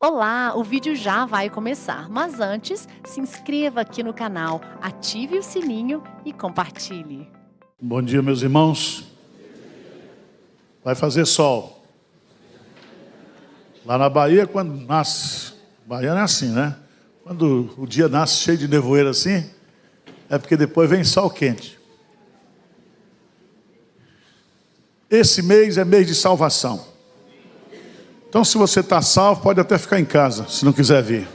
Olá, o vídeo já vai começar, mas antes, se inscreva aqui no canal, ative o sininho e compartilhe. Bom dia, meus irmãos. Vai fazer sol. Lá na Bahia, quando nasce, baiano é assim, né? Quando o dia nasce cheio de nevoeiro assim, é porque depois vem sol quente. Esse mês é mês de salvação. Então, se você está salvo, pode até ficar em casa, se não quiser vir.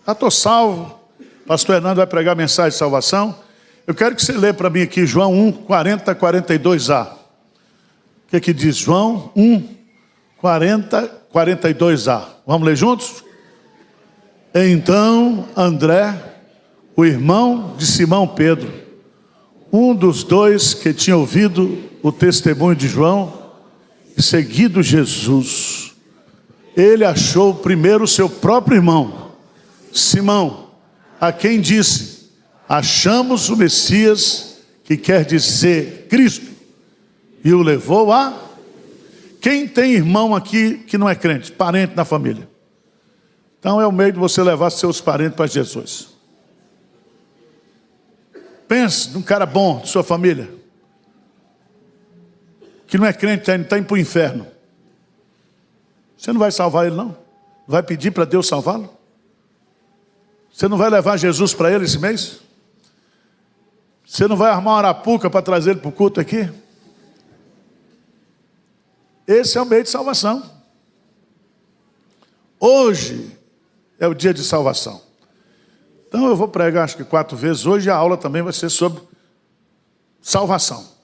Já estou salvo. Pastor Hernando vai pregar a mensagem de salvação. Eu quero que você lê para mim aqui João 1, 40, 42a. O que diz? João 1, 40, 42a. Vamos ler juntos? Então André, o irmão de Simão Pedro, um dos dois que tinha ouvido o testemunho de João, seguido Jesus, ele achou primeiro seu próprio irmão, Simão, a quem disse: achamos o Messias, que quer dizer Cristo, e o levou a... Quem tem irmão aqui que não é crente, parente na família? Então é o meio de você levar seus parentes para Jesus. Pense num cara bom de sua família, que não é crente, está indo para o inferno. Você não vai salvar ele, não? Vai pedir para Deus salvá-lo? Você não vai levar Jesus para ele esse mês? Você não vai armar uma arapuca para trazer ele para o culto aqui? Esse é o meio de salvação. Hoje é o dia de salvação. Então eu vou pregar acho que 4 vezes. Hoje a aula também vai ser sobre salvação.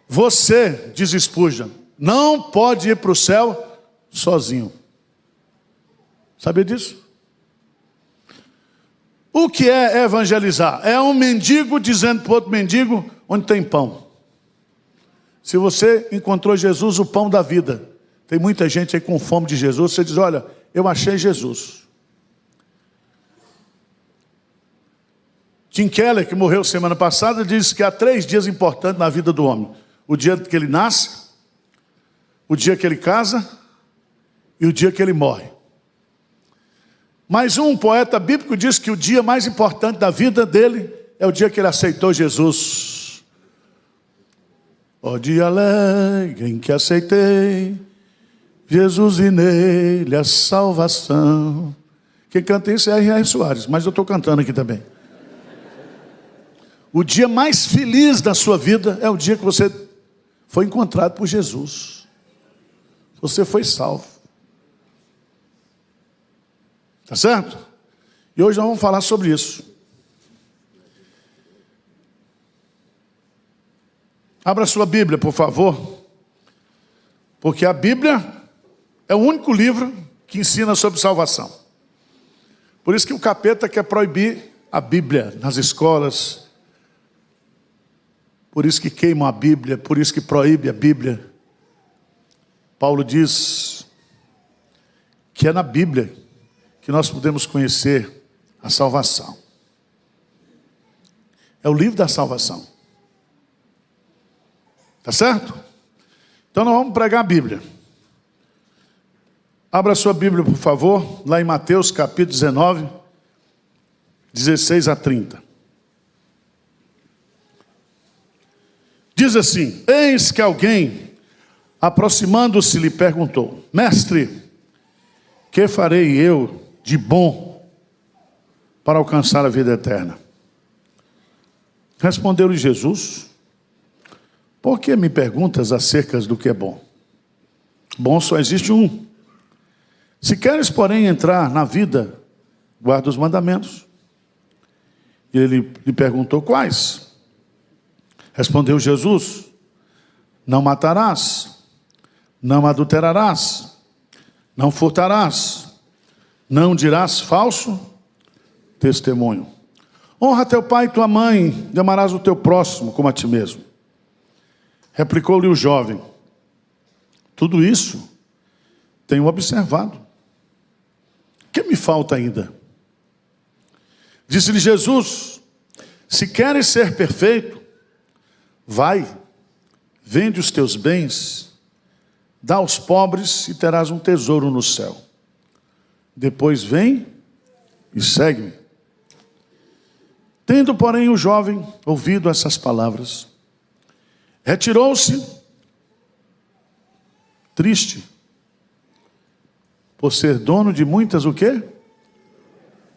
Você, diz Spurgeon, não pode ir para o céu sozinho. Sabia disso? O que é evangelizar? É um mendigo dizendo para o outro mendigo onde tem pão. Se você encontrou Jesus, o pão da vida, tem muita gente aí com fome de Jesus, você diz: olha, eu achei Jesus. Tim Keller, que morreu semana passada, disse que há 3 dias importantes na vida do homem: o dia que ele nasce, o dia que ele casa e o dia que ele morre. Mas um poeta bíblico diz que o dia mais importante da vida dele é o dia que ele aceitou Jesus. Ó dia alegre em que aceitei Jesus e nele a salvação. Quem canta isso é R.R. Soares, mas eu estou cantando aqui também. O dia mais feliz da sua vida é o dia que você foi encontrado por Jesus. Você foi salvo. Tá certo? E hoje nós vamos falar sobre isso. Abra sua Bíblia, por favor. Porque a Bíblia é o único livro que ensina sobre salvação. Por isso que o capeta quer proibir a Bíblia nas escolas. Por isso que queimam a Bíblia, por isso que proíbe a Bíblia. Paulo diz que é na Bíblia que nós podemos conhecer a salvação. É o livro da salvação. Tá certo? Então nós vamos pregar a Bíblia. Abra sua Bíblia, por favor, lá em Mateus capítulo 19, 16 a 30. Diz assim: eis que alguém, aproximando-se, lhe perguntou: mestre, que farei eu de bom para alcançar a vida eterna? Respondeu-lhe Jesus: por que me perguntas acerca do que é bom? Bom só existe um. Se queres, porém, entrar na vida, guarda os mandamentos. E ele lhe perguntou: quais? Respondeu Jesus: não matarás, não adulterarás, não furtarás, não dirás falso testemunho. Honra teu pai e tua mãe, e amarás o teu próximo como a ti mesmo. Replicou-lhe o jovem: tudo isso tenho observado. O que me falta ainda? Disse-lhe Jesus: se queres ser perfeito, vai, vende os teus bens, dá aos pobres e terás um tesouro no céu. Depois vem e segue-me. Tendo, porém, o jovem ouvido essas palavras, retirou-se, triste, por ser dono de muitas o quê?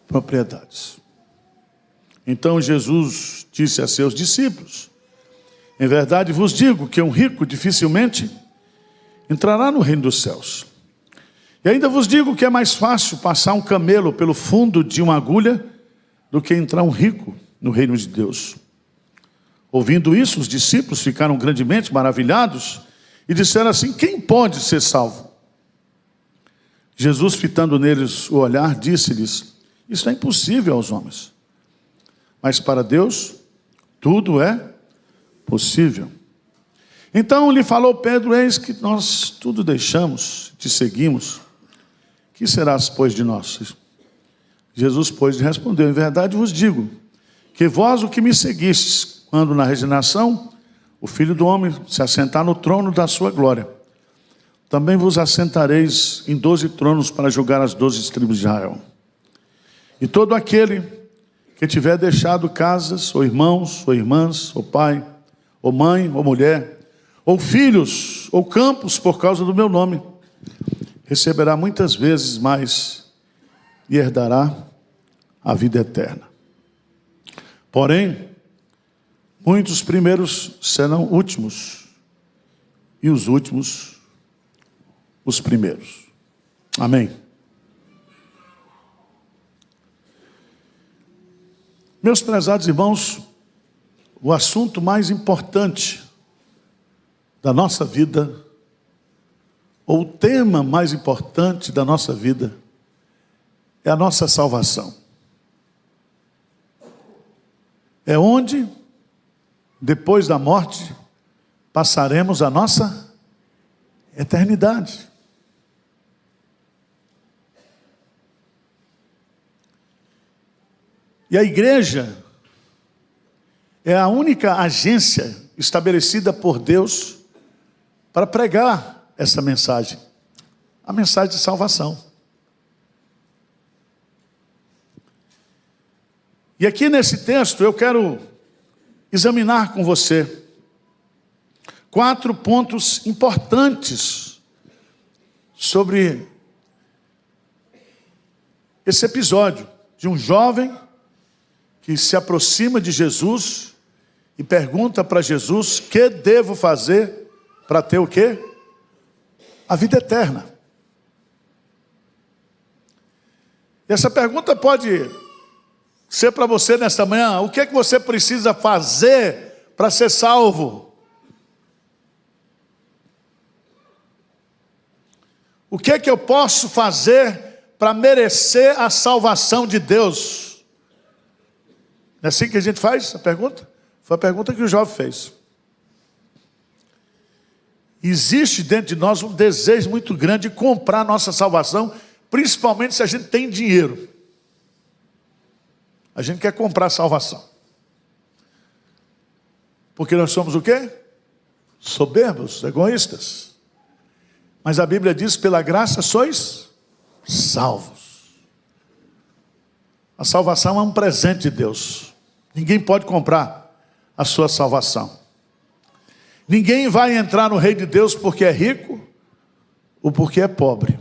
Propriedades. Então Jesus disse a seus discípulos: em verdade vos digo que um rico dificilmente entrará no reino dos céus. E ainda vos digo que é mais fácil passar um camelo pelo fundo de uma agulha do que entrar um rico no reino de Deus. Ouvindo isso, os discípulos ficaram grandemente maravilhados e disseram assim: quem pode ser salvo? Jesus, fitando neles o olhar, disse-lhes: isso é impossível aos homens, mas para Deus tudo é possível. Então lhe falou Pedro: eis que nós tudo deixamos, te seguimos. Que serás, pois, de nós? Jesus, pois, lhe respondeu: em verdade vos digo, que vós o que me seguistes, quando na regeneração o Filho do Homem se assentar no trono da sua glória, também vos assentareis em 12 tronos para julgar as 12 tribos de Israel. E todo aquele que tiver deixado casas, ou irmãos, ou irmãs, ou pai, ou mãe, ou mulher, ou filhos, ou campos, por causa do meu nome, receberá muitas vezes mais e herdará a vida eterna. Porém, muitos primeiros serão últimos, e os últimos os primeiros. Amém. Meus prezados irmãos, o assunto mais importante da nossa vida, ou o tema mais importante da nossa vida, é a nossa salvação. É onde, depois da morte, passaremos a nossa eternidade. E a igreja é a única agência estabelecida por Deus para pregar essa mensagem, a mensagem de salvação. E aqui nesse texto eu quero examinar com você 4 pontos importantes sobre esse episódio de um jovem que se aproxima de Jesus e pergunta para Jesus: que devo fazer para ter o quê? A vida eterna. E essa pergunta pode ser para você nesta manhã: o que é que você precisa fazer para ser salvo? O que é que eu posso fazer para merecer a salvação de Deus? Não é assim que a gente faz a pergunta? Foi a pergunta que o jovem fez. Existe dentro de nós um desejo muito grande de comprar a nossa salvação, principalmente se a gente tem dinheiro. A gente quer comprar a salvação. Porque nós somos o quê? Soberbos, egoístas. Mas a Bíblia diz: pela graça sois salvos. A salvação é um presente de Deus. Ninguém pode comprar a sua salvação. Ninguém vai entrar no reino de Deus porque é rico ou porque é pobre.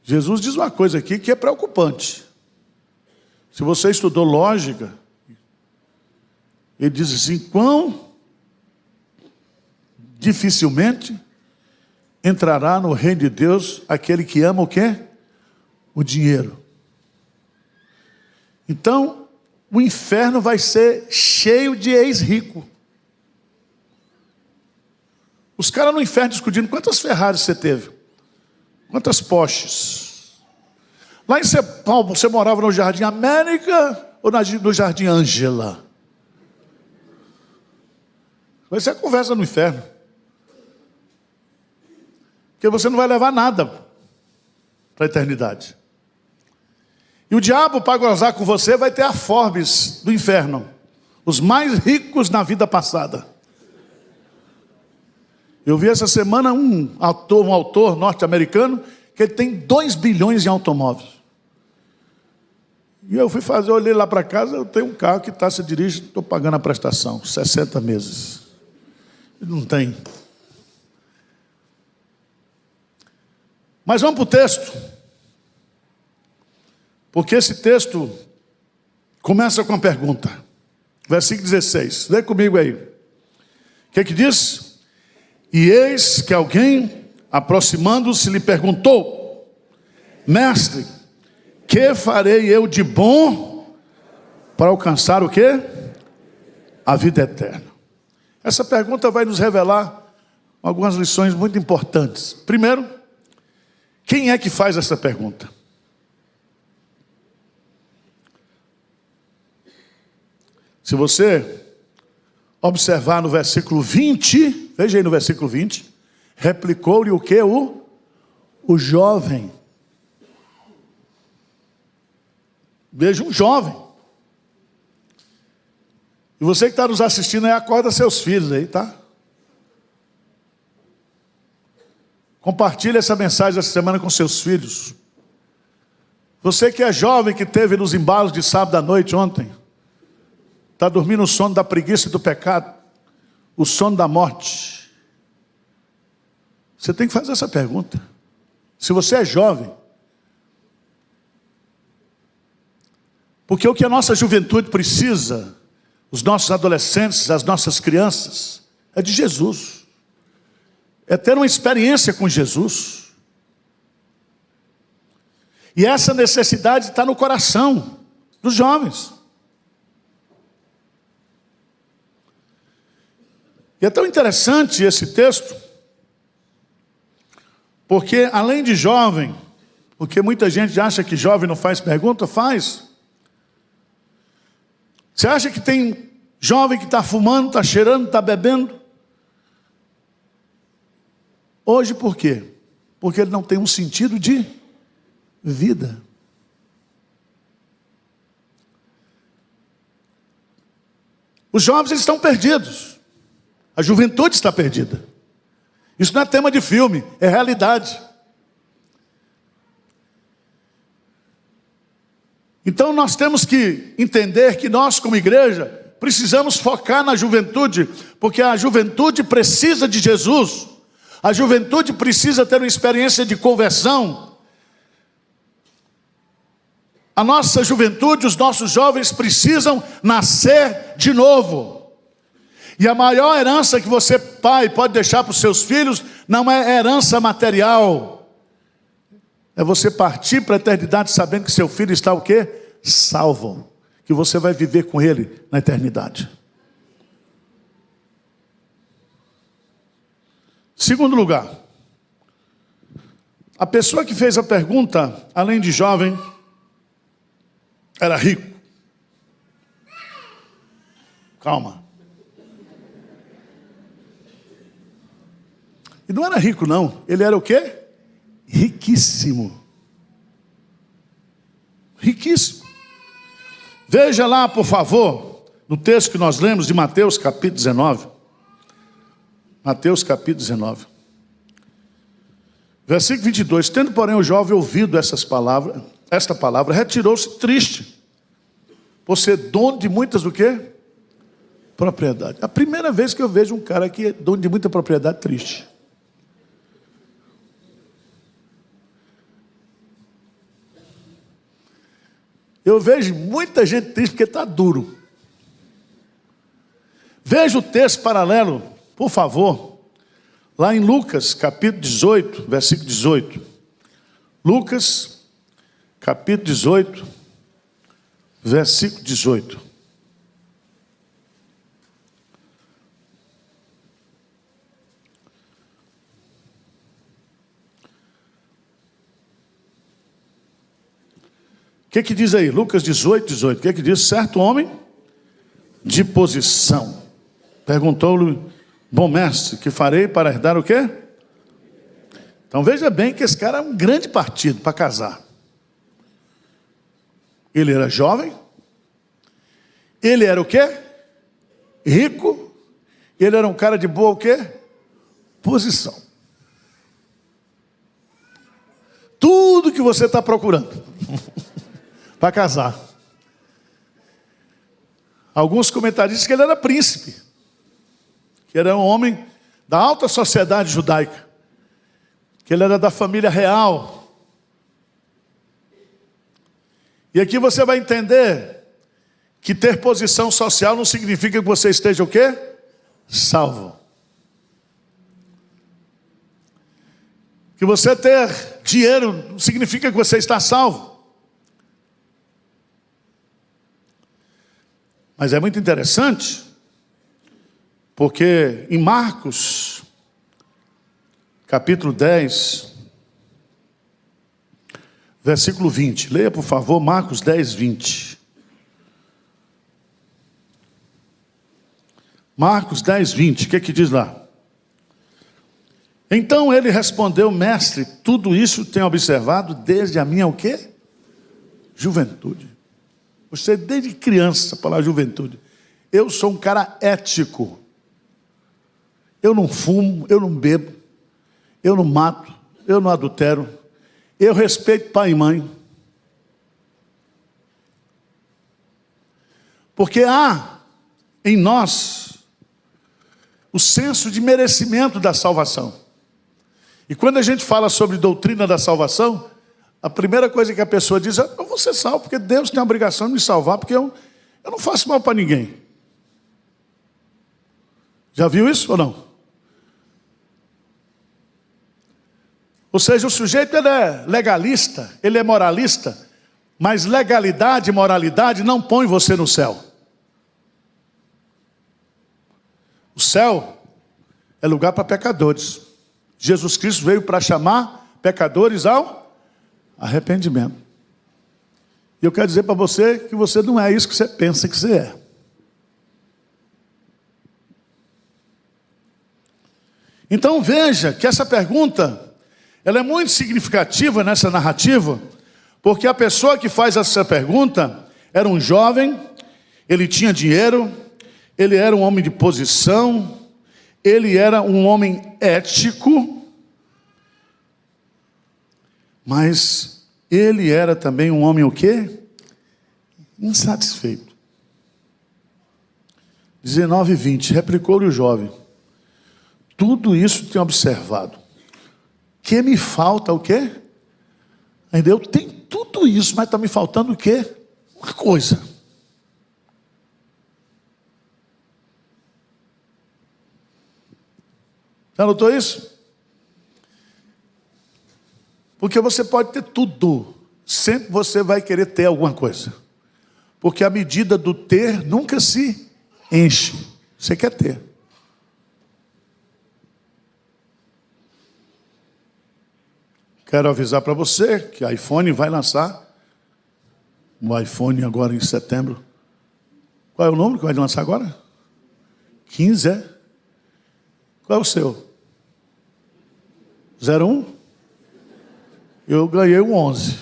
Jesus diz uma coisa aqui que é preocupante. Se você estudou lógica, ele diz assim: quão dificilmente entrará no reino de Deus aquele que ama o quê? O dinheiro. Então, o inferno vai ser cheio de ex-rico. Os caras no inferno discutindo: quantas Ferraris você teve? Quantas Porsches? Lá em São Paulo, você morava no Jardim América ou no Jardim Ângela? Vai ser a conversa no inferno. Porque você não vai levar nada para a eternidade. E o diabo, para gozar com você, vai ter a Forbes do inferno. Os mais ricos na vida passada. Eu vi essa semana um autor norte-americano que ele tem 2 bilhões em automóveis. E eu olhei lá para casa, eu tenho um carro que se dirige, estou pagando a prestação, 60 meses. Não tem. Mas vamos para o texto. Porque esse texto começa com uma pergunta. Versículo 16. Lê comigo aí. O que diz? E eis que alguém, aproximando-se, lhe perguntou: Mestre, que farei eu de bom para alcançar o quê? A vida eterna. Essa pergunta vai nos revelar algumas lições muito importantes. Primeiro, quem é que faz essa pergunta? Se você observar no versículo 20, veja aí no versículo 20, replicou-lhe o que? O jovem. Veja um jovem. E você que está nos assistindo aí, acorda seus filhos aí, tá? Compartilhe essa mensagem essa semana com seus filhos. Você que é jovem, que teve nos embalos de sábado à noite ontem, está dormindo o sono da preguiça e do pecado, o sono da morte. Você tem que fazer essa pergunta. Se você é jovem, porque o que a nossa juventude precisa, os nossos adolescentes, as nossas crianças, é de Jesus. É ter uma experiência com Jesus. E essa necessidade está no coração dos jovens. E é tão interessante esse texto, porque além de jovem, porque muita gente acha que jovem não faz pergunta, faz. Você acha que tem jovem que está fumando, está cheirando, está bebendo? Hoje por quê? Porque ele não tem um sentido de vida. Os jovens estão perdidos. A juventude está perdida. Isso não é tema de filme, é realidade. Então nós temos que entender que nós, como igreja, precisamos focar na juventude, porque a juventude precisa de Jesus. A juventude precisa ter uma experiência de conversão. A nossa juventude, os nossos jovens precisam nascer de novo. E a maior herança que você, pai, pode deixar para os seus filhos não é herança material. É você partir para a eternidade sabendo que seu filho está o quê? Salvo. Que você vai viver com ele na eternidade. Segundo lugar, a pessoa que fez a pergunta, além de jovem, era rico. Calma. E não era rico não, ele era o quê? Riquíssimo. Riquíssimo. Veja lá, por favor, no texto que nós lemos de Mateus capítulo 19. Mateus capítulo 19. Versículo 22. Tendo, porém, o jovem ouvido esta palavra, retirou-se triste, por ser dono de muitas o quê? Propriedade. A primeira vez que eu vejo um cara que é dono de muita propriedade triste. Eu vejo muita gente triste porque está duro. Veja o texto paralelo, por favor, lá em Lucas, capítulo 18, versículo 18. Lucas, capítulo 18, versículo 18. O que diz aí? Lucas 18, 18. O que diz? Certo homem de posição perguntou-lhe: bom mestre, que farei para herdar o quê? Então veja bem que esse cara é um grande partido para casar. Ele era jovem. Ele era o quê? Rico. Ele era um cara de boa o quê? posição. Tudo que você está procurando para casar. Alguns comentaristas dizem que ele era príncipe, que era um homem da alta sociedade judaica, que ele era da família real. E aqui você vai entender que ter posição social não significa que você esteja o quê? Salvo. Que você ter dinheiro não significa que você está salvo. Mas é muito interessante, porque em Marcos, capítulo 10, versículo 20. Leia, por favor, Marcos 10, 20. Marcos 10, 20. O que diz lá? Então ele respondeu: mestre, tudo isso tenho observado desde a minha o quê? Juventude. Você desde criança, a palavra juventude. Eu sou um cara ético. Eu não fumo, eu não bebo, eu não mato, eu não adultero. Eu respeito pai e mãe. Porque há em nós o senso de merecimento da salvação. E quando a gente fala sobre doutrina da salvação, a primeira coisa que a pessoa diz é: eu vou ser salvo, porque Deus tem a obrigação de me salvar, porque eu não faço mal para ninguém. Já viu isso ou não? Ou seja, o sujeito ele é legalista, ele é moralista, mas legalidade e moralidade não põem você no céu. O céu é lugar para pecadores. Jesus Cristo veio para chamar pecadores ao arrependimento. E eu quero dizer para você que você não é isso que você pensa que você é. Então veja que essa pergunta, ela é muito significativa nessa narrativa, porque a pessoa que faz essa pergunta era um jovem, ele tinha dinheiro, ele era um homem de posição, ele era um homem ético, mas ele era também um homem o quê? Insatisfeito. 19:20, replicou-lhe o jovem: tudo isso tenho observado. Que me falta o quê? Ainda eu tenho tudo isso, mas está me faltando o quê? Uma coisa. Já notou isso? Porque você pode ter tudo, sempre você vai querer ter alguma coisa. Porque a medida do ter nunca se enche. Você quer ter. Quero avisar para você que a iPhone vai lançar um iPhone agora em setembro. Qual é o número que vai lançar agora? 15, é? Qual é o seu? 01? Eu ganhei um 11.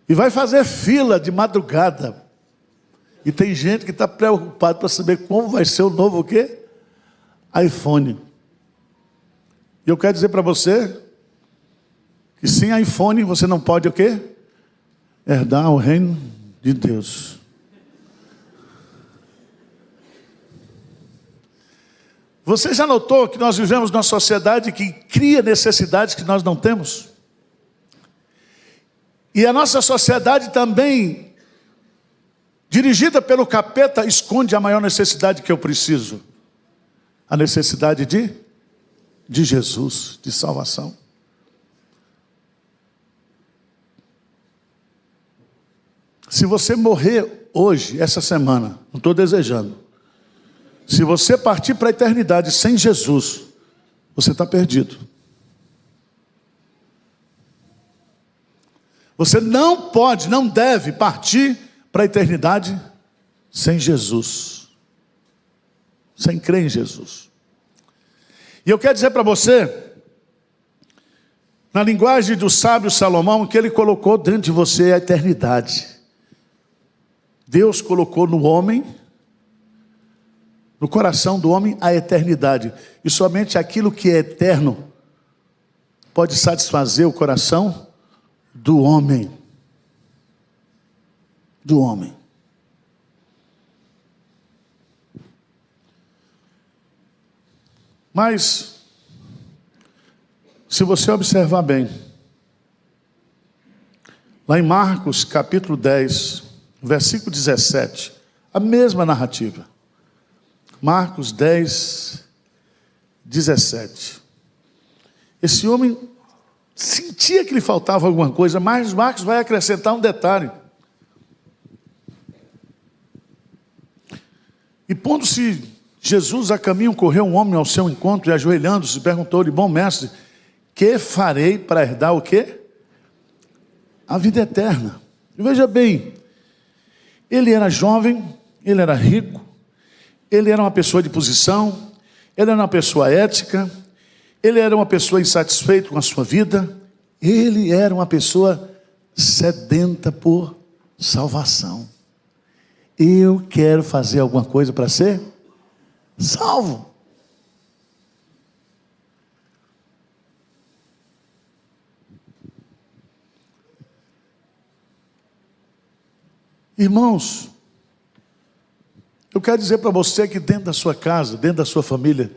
E vai fazer fila de madrugada. E tem gente que está preocupada para saber como vai ser o novo o quê? iPhone. E eu quero dizer para você que sem iPhone você não pode o quê? Herdar o reino de Deus. Você já notou que nós vivemos numa sociedade que cria necessidades que nós não temos? E a nossa sociedade também, dirigida pelo capeta, esconde a maior necessidade que eu preciso. A necessidade de Jesus, de salvação. Se você morrer hoje, essa semana, não estou desejando, se você partir para a eternidade sem Jesus, você está perdido. Você não pode, não deve partir para a eternidade sem Jesus, sem crer em Jesus. E eu quero dizer para você, na linguagem do sábio Salomão, que ele colocou dentro de você a eternidade. Deus colocou no homem, no coração do homem a eternidade. E somente aquilo que é eterno pode satisfazer o coração do homem. Do homem. Mas, se você observar bem, lá em Marcos capítulo 10, versículo 17, a mesma narrativa. Marcos 10, 17. Esse homem sentia que lhe faltava alguma coisa, mas Marcos vai acrescentar um detalhe. E pondo-se Jesus a caminho, correu um homem ao seu encontro e ajoelhando-se, perguntou-lhe: bom mestre, que farei para herdar o quê? A vida eterna. E veja bem, ele era jovem, ele era rico, ele era uma pessoa de posição, ele era uma pessoa ética, ele era uma pessoa insatisfeita com a sua vida, ele era uma pessoa sedenta por salvação. Eu quero fazer alguma coisa para ser salvo. Irmãos, eu quero dizer para você que dentro da sua casa, dentro da sua família,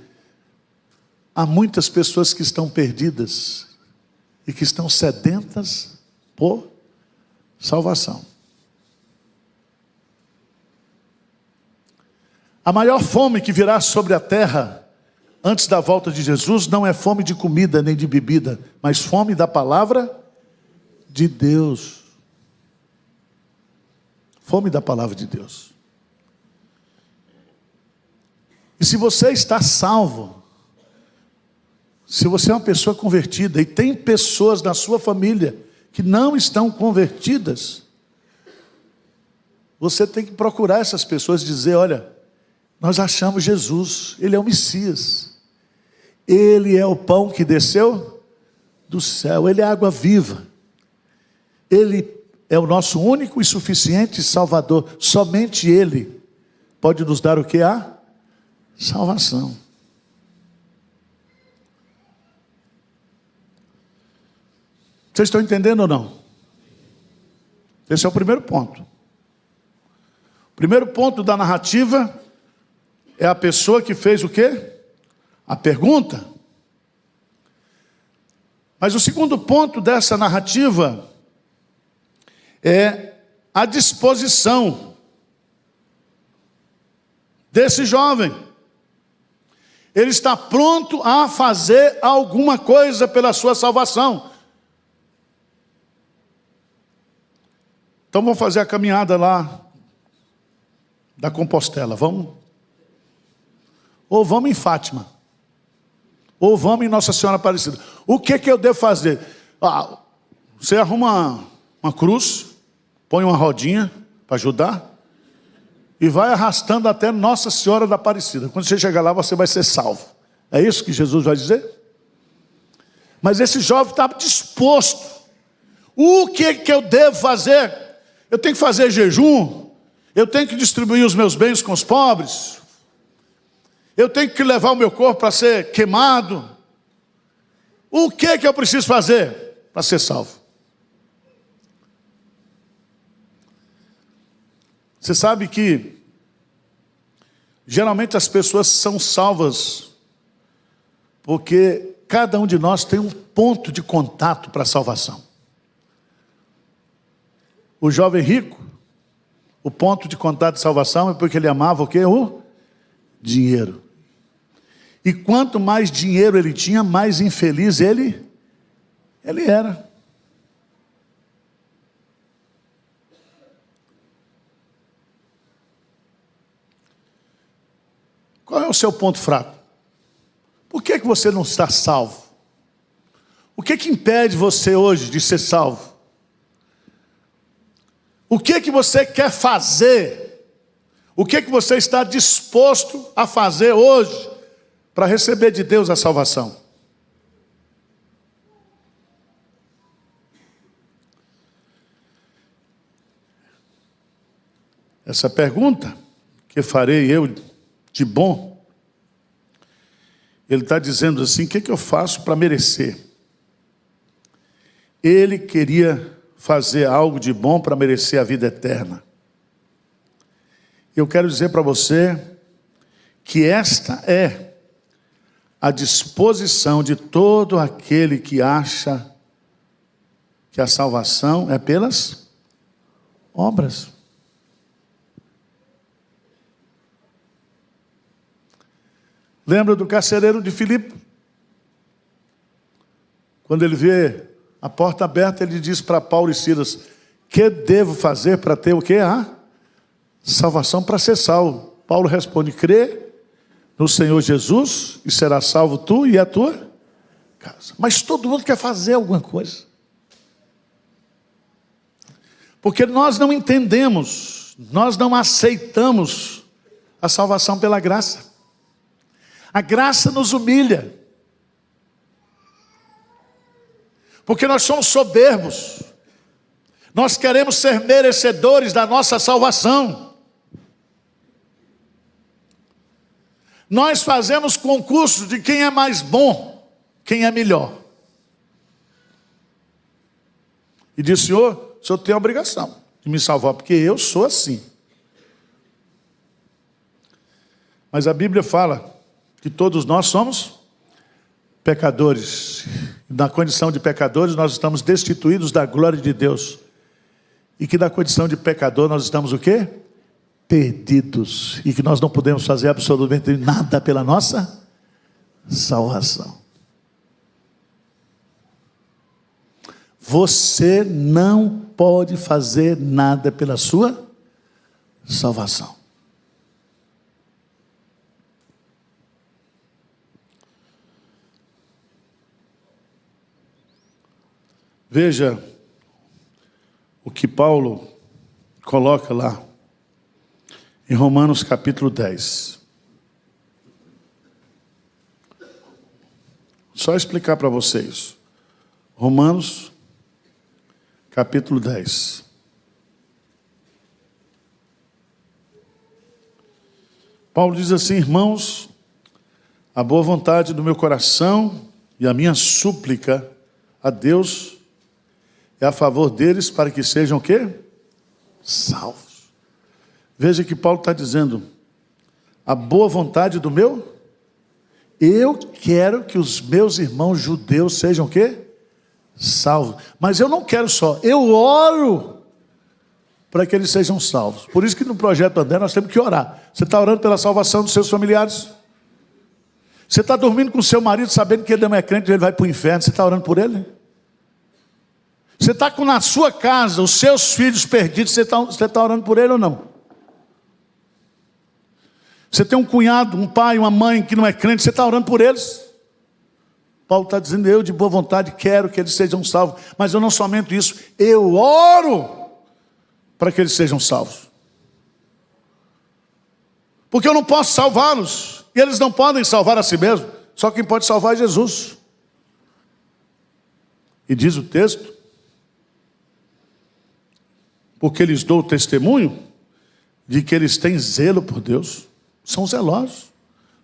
há muitas pessoas que estão perdidas e que estão sedentas por salvação. A maior fome que virá sobre a terra antes da volta de Jesus não é fome de comida nem de bebida, mas fome da palavra de Deus. Fome da palavra de Deus. E se você está salvo, se você é uma pessoa convertida e tem pessoas na sua família que não estão convertidas, você tem que procurar essas pessoas e dizer: olha, nós achamos Jesus, Ele é o Messias, Ele é o pão que desceu do céu, Ele é a água viva, Ele é o nosso único e suficiente Salvador. Somente Ele pode nos dar o que? A salvação. Vocês estão entendendo ou não? Esse é o primeiro ponto. O primeiro ponto da narrativa é a pessoa que fez o quê? A pergunta. Mas o segundo ponto dessa narrativa é a disposição desse jovem. Ele está pronto a fazer alguma coisa pela sua salvação. Então vamos fazer a caminhada lá da Compostela, vamos? Ou vamos em Fátima, ou vamos em Nossa Senhora Aparecida. O que eu devo fazer? Você arruma uma cruz, põe uma rodinha para ajudar, e vai arrastando até Nossa Senhora da Aparecida. Quando você chegar lá, você vai ser salvo. É isso que Jesus vai dizer? Mas esse jovem estava disposto. O que eu devo fazer? Eu tenho que fazer jejum? Eu tenho que distribuir os meus bens com os pobres? Eu tenho que levar o meu corpo para ser queimado? O que eu preciso fazer para ser salvo? Você sabe que geralmente as pessoas são salvas porque cada um de nós tem um ponto de contato para a salvação. O jovem rico, o ponto de contato de salvação é porque ele amava o quê? O dinheiro. E quanto mais dinheiro ele tinha, mais infeliz ele era. Qual é o seu ponto fraco? Por que você não está salvo? O que impede você hoje de ser salvo? O que você quer fazer? O que você está disposto a fazer hoje para receber de Deus a salvação? Essa pergunta, que farei eu de bom, ele está dizendo assim: o que eu faço para merecer? Ele queria fazer algo de bom para merecer a vida eterna. Eu quero dizer para você que esta é a disposição de todo aquele que acha que a salvação é pelas obras. Lembra do carcereiro de Filipe? Quando ele vê a porta aberta, ele diz para Paulo e Silas: que devo fazer para ter o quê? Salvação, para ser salvo. Paulo responde: crê no Senhor Jesus e será salvo tu e a tua casa. Mas todo mundo quer fazer alguma coisa. Porque nós não entendemos, nós não aceitamos a salvação pela graça. A graça nos humilha. Porque nós somos soberbos. Nós queremos ser merecedores da nossa salvação. Nós fazemos concurso de quem é mais bom, quem é melhor. E diz: Senhor, o Senhor tem a obrigação de me salvar, porque eu sou assim. Mas a Bíblia fala que todos nós somos pecadores. Na condição de pecadores, nós estamos destituídos da glória de Deus. E que na condição de pecador, nós estamos o quê? Perdidos. E que nós não podemos fazer absolutamente nada pela nossa salvação. Você não pode fazer nada pela sua salvação. Veja o que Paulo coloca lá em Romanos capítulo 10. Só explicar para vocês. Romanos capítulo 10. Paulo diz assim: irmãos, a boa vontade do meu coração e a minha súplica a Deus é a favor deles, para que sejam o quê? Salvos. Veja que Paulo está dizendo: a boa vontade do meu, eu quero que os meus irmãos judeus sejam o quê? Salvos. Mas eu não quero só, eu oro para que eles sejam salvos. Por isso que no projeto André nós temos que orar. Você está orando pela salvação dos seus familiares? Você está dormindo com o seu marido sabendo que ele não é crente e ele vai para o inferno, você está orando por ele? Você está com na sua casa os seus filhos perdidos, você está orando por ele ou não? Você tem um cunhado, um pai, uma mãe que não é crente, você está orando por eles? Paulo está dizendo: eu de boa vontade quero que eles sejam salvos, mas eu não somente isso, eu oro para que eles sejam salvos. Porque eu não posso salvá-los, e eles não podem salvar a si mesmos, só quem pode salvar é Jesus. E diz o texto: porque lhes dou testemunho de que eles têm zelo por Deus. São zelosos.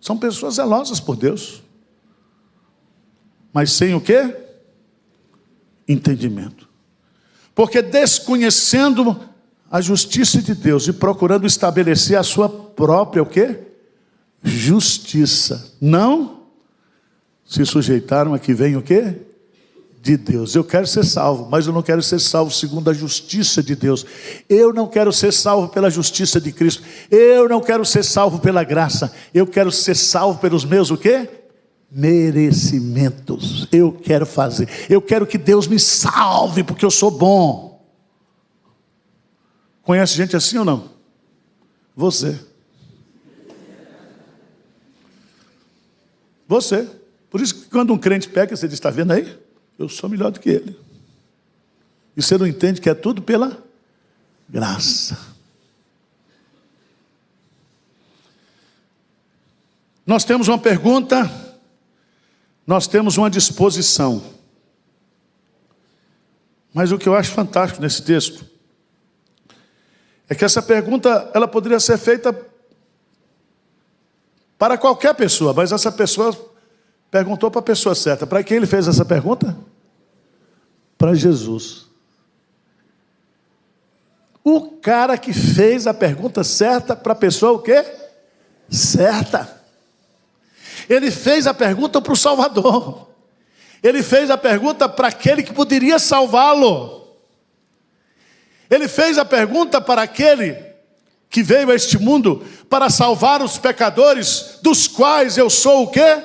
São pessoas zelosas por Deus. Mas sem o quê? Entendimento. Porque desconhecendo a justiça de Deus e procurando estabelecer a sua própria o quê? Justiça. Não se sujeitaram a que vem o quê? De Deus. Eu quero ser salvo, mas eu não quero ser salvo segundo a justiça de Deus. Eu não quero ser salvo pela justiça de Cristo. Eu não quero ser salvo pela graça. Eu quero ser salvo pelos meus o quê? Merecimentos. Eu quero fazer. Eu quero que Deus me salve porque eu sou bom. Conhece gente assim ou não? Você. Você. Por isso que quando um crente peca, você diz: está vendo aí? Eu sou melhor do que ele. E você não entende que é tudo pela graça. Nós temos uma pergunta, nós temos uma disposição. Mas o que eu acho fantástico nesse texto é que essa pergunta, ela poderia ser feita para qualquer pessoa, mas essa pessoa perguntou para a pessoa certa. Para quem ele fez essa pergunta? Para Jesus. O cara que fez a pergunta certa para a pessoa o quê? Certa. Ele fez a pergunta para o Salvador. Ele fez a pergunta para aquele que poderia salvá-lo. Ele fez a pergunta para aquele que veio a este mundo para salvar os pecadores, dos quais eu sou o quê?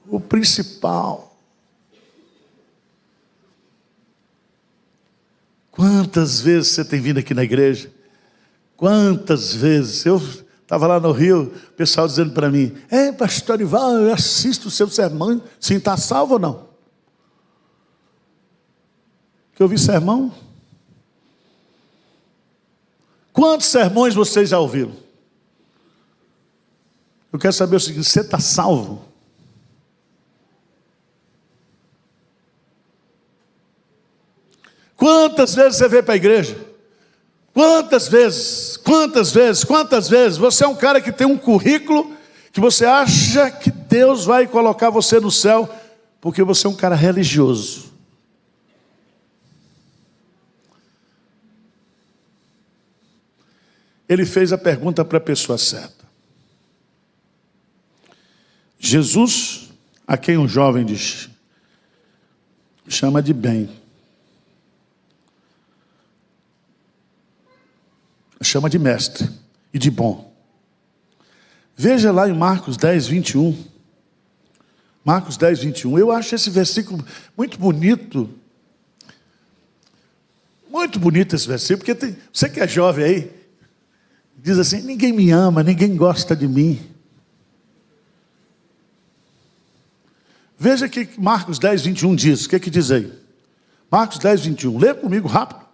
O principal. Quantas vezes você tem vindo aqui na igreja? Quantas vezes? Eu estava lá no Rio, o pessoal dizendo para mim: pastor Ival, eu assisto o seu sermão. Sim, está salvo ou não? Que eu ouvi sermão? Quantos sermões vocês já ouviram? Eu quero saber o seguinte: você está salvo? Quantas vezes você veio para a igreja? Quantas vezes? Quantas vezes? Quantas vezes? Você é um cara que tem um currículo que você acha que Deus vai colocar você no céu porque você é um cara religioso. Ele fez a pergunta para a pessoa certa. Jesus, a quem um jovem diz, chama de bem. Chama de mestre e de bom. Veja lá em Marcos 10, 21. Marcos 10, 21. Eu acho esse versículo muito bonito. Muito bonito esse versículo, porque você que é jovem aí, diz assim: ninguém me ama, ninguém gosta de mim. Veja o que Marcos 10, 21 diz. O que diz aí? Marcos 10, 21. Lê comigo rápido.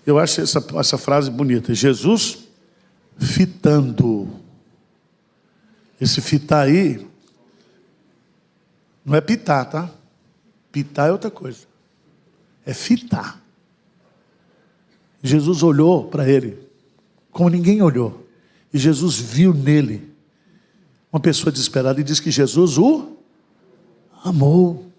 Eu acho essa frase bonita. Jesus fitando. Esse fitar aí não é pitar, tá? Pitar é outra coisa. É fitar. Jesus olhou para ele como ninguém olhou. E Jesus viu nele uma pessoa desesperada e diz que Jesus o amou.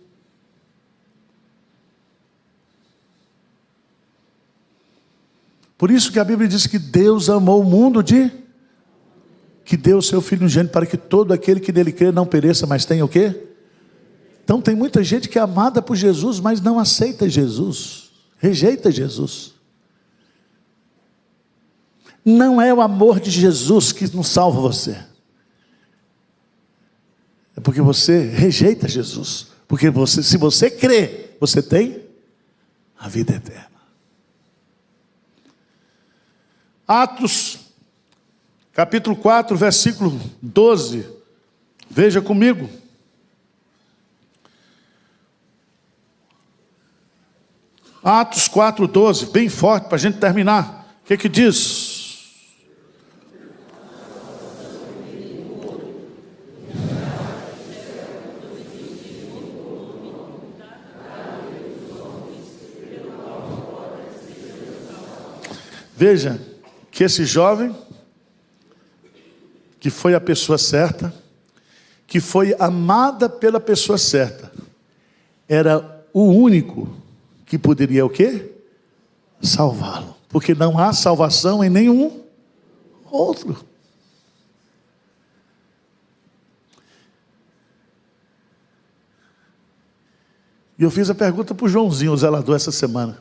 Por isso que a Bíblia diz que Deus amou o mundo que deu o seu Filho unigênito para que todo aquele que nele crê não pereça, mas tenha o quê? Então tem muita gente que é amada por Jesus, mas não aceita Jesus, rejeita Jesus. Não é o amor de Jesus que não salva você. É porque você rejeita Jesus. Porque se você crê, você tem a vida eterna. Atos, capítulo 4, versículo 12. Veja comigo. Atos 4, 12, bem forte para a gente terminar. O que diz? Veja que esse jovem, que foi a pessoa certa, que foi amada pela pessoa certa, era o único que poderia o quê? Salvá-lo. Porque não há salvação em nenhum outro. E eu fiz a pergunta para o Joãozinho, o zelador, essa semana,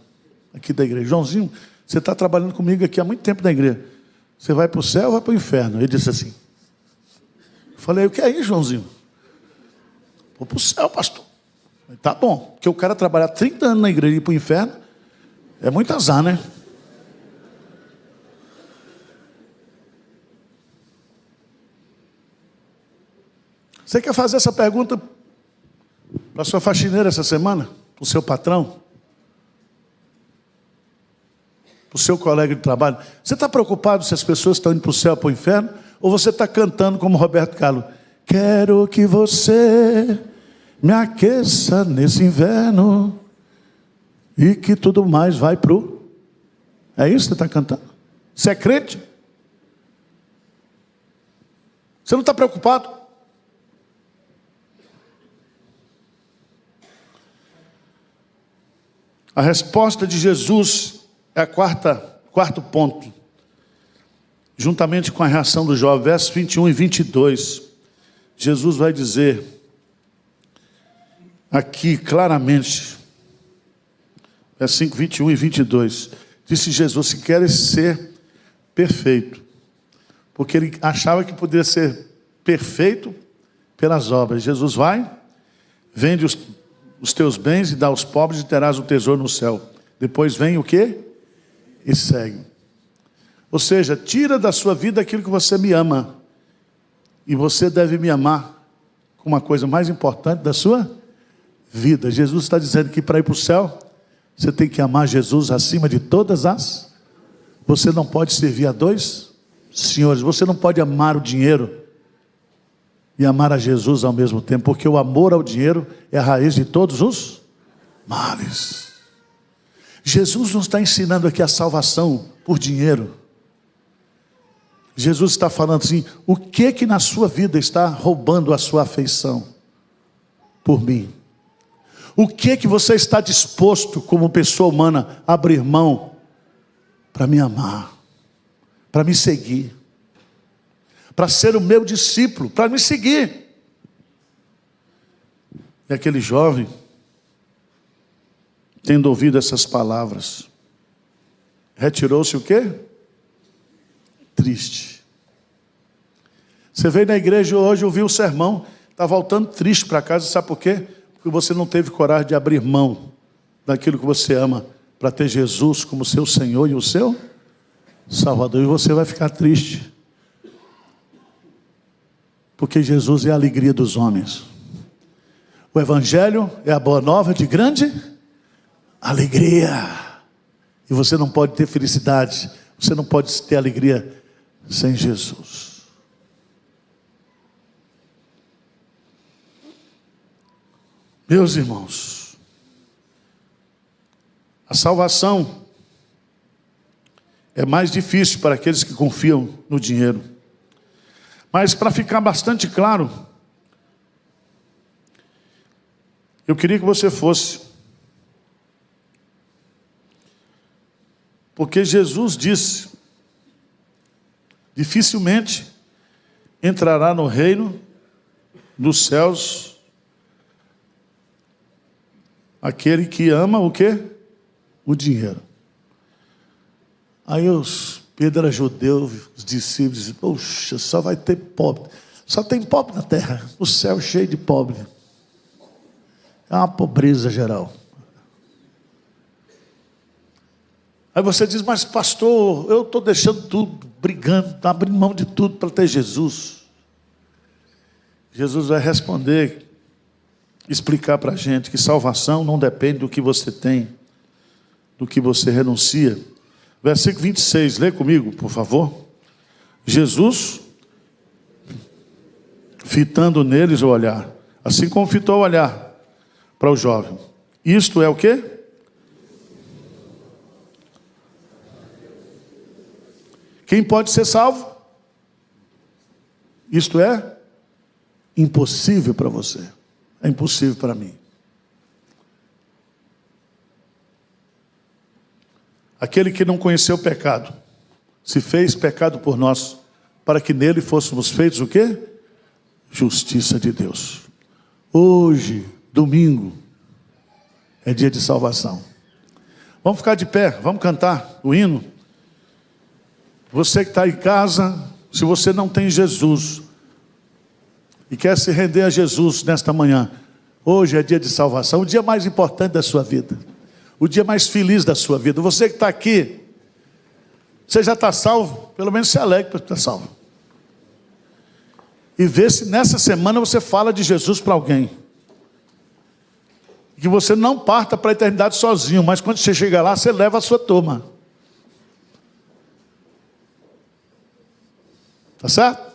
aqui da igreja. Joãozinho, você está trabalhando comigo aqui há muito tempo na igreja. Você vai para o céu ou vai para o inferno? Ele disse assim. Eu falei: o que é isso, Joãozinho? Vou para o céu, pastor. Falei: tá bom, porque o cara trabalhar 30 anos na igreja e ir para o inferno é muito azar, né? Você quer fazer essa pergunta para a sua faxineira essa semana? Para o seu patrão? Para o seu colega de trabalho? Você está preocupado se as pessoas estão indo para o céu ou para o inferno? Ou você está cantando como Roberto Carlos? Quero que você me aqueça nesse inverno e que tudo mais vai pro... É isso que você está cantando? Você é crente? Você não está preocupado? A resposta de Jesus é quarto ponto. Juntamente com a reação do jovem, versos 21 e 22. Jesus vai dizer aqui claramente, versículo 21 e 22. Disse Jesus: se queres ser perfeito, porque ele achava que poderia ser perfeito pelas obras. Jesus vai, vende os teus bens e dá aos pobres e terás o tesouro no céu. Depois vem o quê? E segue. Ou seja, tira da sua vida aquilo que você me ama. E você deve me amar com uma coisa mais importante da sua vida. Jesus está dizendo que para ir para o céu, você tem que amar Jesus acima de todas as... Você não pode servir a dois senhores. Você não pode amar o dinheiro e amar a Jesus ao mesmo tempo, porque o amor ao dinheiro é a raiz de todos os males. Jesus não está ensinando aqui a salvação por dinheiro. Jesus está falando assim: o que na sua vida está roubando a sua afeição por mim? O que você está disposto como pessoa humana a abrir mão para me amar, para me seguir, para ser o meu discípulo, para me seguir? E aquele jovem, tendo ouvido essas palavras, retirou-se o quê? Triste. Você veio na igreja hoje, ouviu o sermão, está voltando triste para casa, sabe por quê? Porque você não teve coragem de abrir mão daquilo que você ama, para ter Jesus como seu Senhor e o seu Salvador. E você vai ficar triste, porque Jesus é a alegria dos homens. O Evangelho é a boa nova de grande alegria. E você não pode ter felicidade, você não pode ter alegria sem Jesus. Meus irmãos, a salvação é mais difícil para aqueles que confiam no dinheiro. Mas para ficar bastante claro, eu queria que você fosse. Porque Jesus disse: dificilmente entrará no reino dos céus aquele que ama o quê? O dinheiro. Aí Pedro era judeu, os discípulos diziam: poxa, só vai ter pobre. Só tem pobre na terra, o céu cheio de pobre. É uma pobreza geral. Aí você diz: mas pastor, eu estou deixando tudo, brigando, abrindo mão de tudo para ter Jesus. Jesus vai responder, explicar para a gente que salvação não depende do que você tem, do que você renuncia. Versículo 26, lê comigo, por favor. Jesus, fitando neles o olhar, assim como fitou o olhar para o jovem. Isto é o quê? Quem pode ser salvo? Isto é impossível para você. É impossível para mim. Aquele que não conheceu o pecado, se fez pecado por nós, para que nele fôssemos feitos o quê? Justiça de Deus. Hoje, domingo, é dia de salvação. Vamos ficar de pé, vamos cantar o hino. Você que está em casa, se você não tem Jesus e quer se render a Jesus nesta manhã, hoje é dia de salvação, o dia mais importante da sua vida, o dia mais feliz da sua vida. Você que está aqui, você já está salvo? Pelo menos se alegre para estar salvo. E vê se nessa semana você fala de Jesus para alguém. Que você não parta para a eternidade sozinho, mas quando você chegar lá, você leva a sua turma. Tá certo?